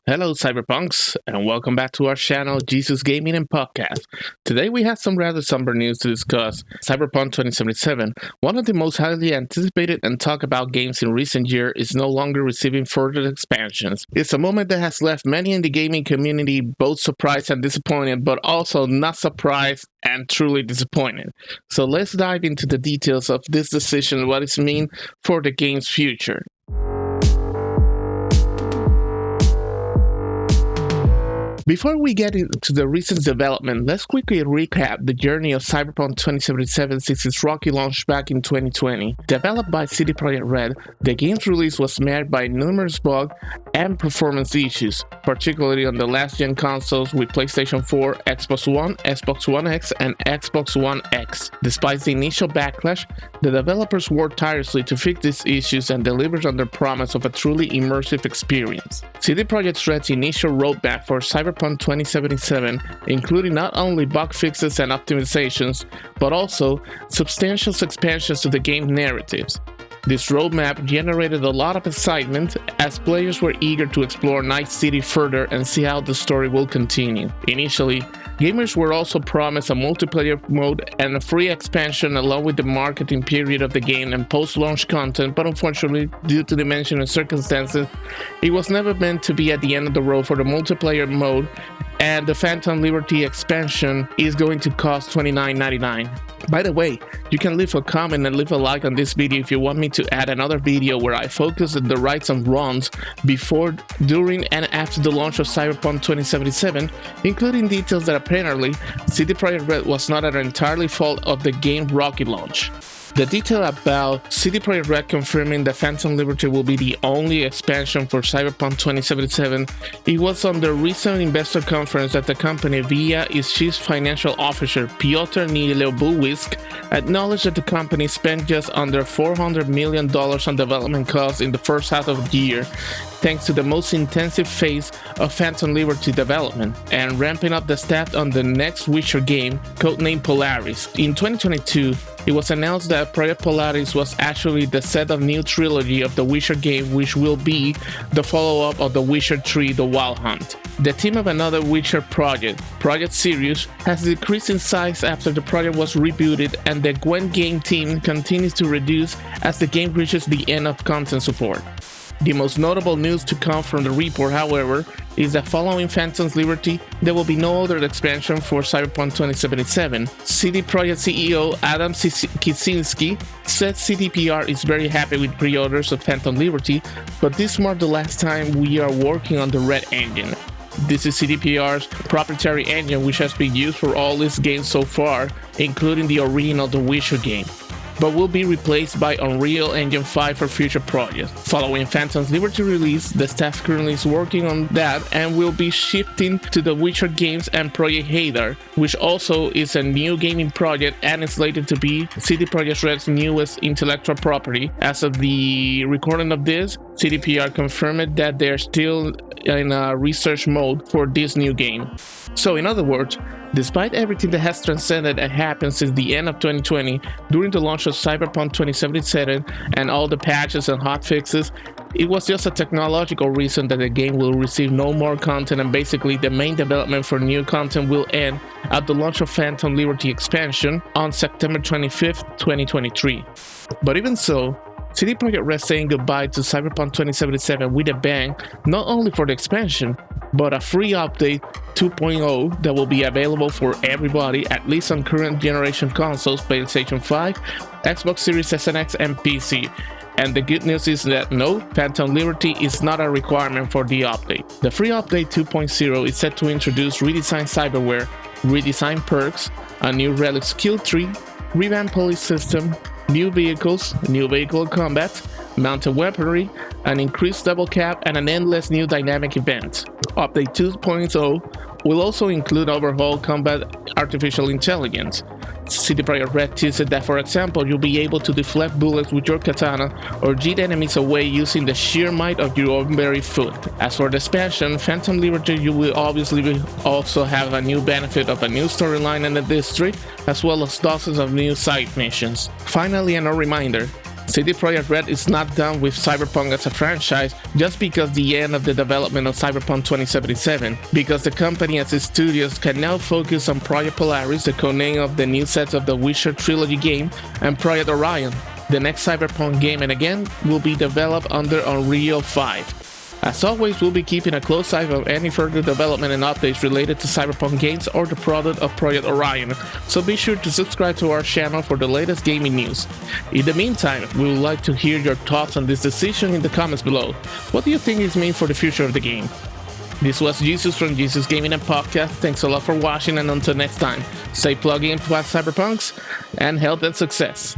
Hello, Cyberpunks, and welcome back to our channel, Jesus Gaming and Podcast. Today we have some rather somber news to discuss. Cyberpunk 2077, one of the most highly anticipated and talked about games in recent years, is no longer receiving further expansions. It's a moment that has left many in the gaming community both surprised and disappointed, but also not surprised and truly disappointed. So let's dive into the details of this decision and what it means for the game's future. Before we get into the recent development, let's quickly recap the journey of Cyberpunk 2077 since its rocky launch back in 2020. Developed by CD Projekt Red, the game's release was marred by numerous bugs and performance issues, particularly on the last-gen consoles with PlayStation 4, Xbox One, Xbox One X, and Xbox One X. Despite the initial backlash, the developers worked tirelessly to fix these issues and delivered on their promise of a truly immersive experience. CD Projekt Red's initial roadmap for Cyberpunk 2077, including not only bug fixes and optimizations, but also substantial expansions to the game narratives. This roadmap generated a lot of excitement as players were eager to explore Night City further and see how the story will continue. Initially, gamers were also promised a multiplayer mode and a free expansion along with the marketing period of the game and post-launch content, but unfortunately, due to the mentioned circumstances, it was never meant to be at the end of the road for the multiplayer mode, and the Phantom Liberty expansion is going to cost $29.99. By the way, you can leave a comment and leave a like on this video if you want me to add another video where I focus on the rights and wrongs before, during, and after the launch of Cyberpunk 2077, including details that apparently CD Projekt Red was not an entirely fault of the game's rocky launch. The detail about CD Projekt Red confirming that Phantom Liberty will be the only expansion for Cyberpunk 2077, it was on the recent investor conference that the company, via its chief financial officer Piotr Nielebuwisk, acknowledged that the company spent just under $400 million on development costs in the first half of the year, thanks to the most intensive phase of Phantom Liberty development, and ramping up the staff on the next Witcher game, codenamed Polaris. In 2022, it was announced that Project Polaris was actually the set of new trilogy of the Witcher game, which will be the follow-up of The Witcher 3: The Wild Hunt. The team of another Witcher project, Projekt Sirius, has decreased in size after the project was rebooted, and the Gwent game team continues to reduce as the game reaches the end of content support. The most notable news to come from the report, however, is that following Phantom's Liberty, there will be no other expansion for Cyberpunk 2077. CD Projekt CEO Adam Kicinski said CDPR is very happy with pre-orders of Phantom Liberty, but this marked the last time we are working on the Red Engine. This is CDPR's proprietary engine which has been used for all its games so far, including the original The Witcher game, but will be replaced by Unreal Engine 5 for future projects. Following Phantom's Liberty release, the staff currently is working on that and will be shifting to the Witcher games and Project Hadar, which also is a new gaming project and is slated to be CD Projekt Red's newest intellectual property. As of the recording of this, CDPR confirmed that they're still in a research mode for this new game. So in other words, despite everything that has transcended and happened since the end of 2020, during the launch of Cyberpunk 2077 and all the patches and hotfixes, it was just a technological reason that the game will receive no more content, and basically the main development for new content will end at the launch of Phantom Liberty expansion on September 25th, 2023. But even so, CD Projekt Red saying goodbye to Cyberpunk 2077 with a bang, not only for the expansion, but a free update 2.0 that will be available for everybody, at least on current generation consoles, PlayStation 5, Xbox Series S and X, and PC. And the good news is that no, Phantom Liberty is not a requirement for the update. The free update 2.0 is set to introduce redesigned cyberware, redesigned perks, a new relic skill tree, revamped police system, new vehicles, new vehicle combat, mounted weaponry, an increased double cap, and an endless new dynamic event. Update 2.0 will also include overhauled combat artificial intelligence. CD Projekt Red teased that, for example, you'll be able to deflect bullets with your katana or jeet enemies away using the sheer might of your own very foot. As for the expansion, Phantom Liberty, you will obviously also have a new benefit of a new storyline in the district, as well as dozens of new side missions. Finally, and a reminder, CD Projekt Red is not done with Cyberpunk as a franchise just because the end of the development of Cyberpunk 2077, because the company as its studios can now focus on Project Polaris, the codename of the new sets of the Witcher trilogy game, and Project Orion, the next Cyberpunk game, and again will be developed under Unreal 5. As always, we'll be keeping a close eye on any further development and updates related to Cyberpunk games or the product of Project Orion, so be sure to subscribe to our channel for the latest gaming news. In the meantime, we would like to hear your thoughts on this decision in the comments below. What do you think it means for the future of the game? This was Jesus from Jesus Gaming and Podcast. Thanks a lot for watching, and until next time, stay plugged in past Cyberpunks and health and success.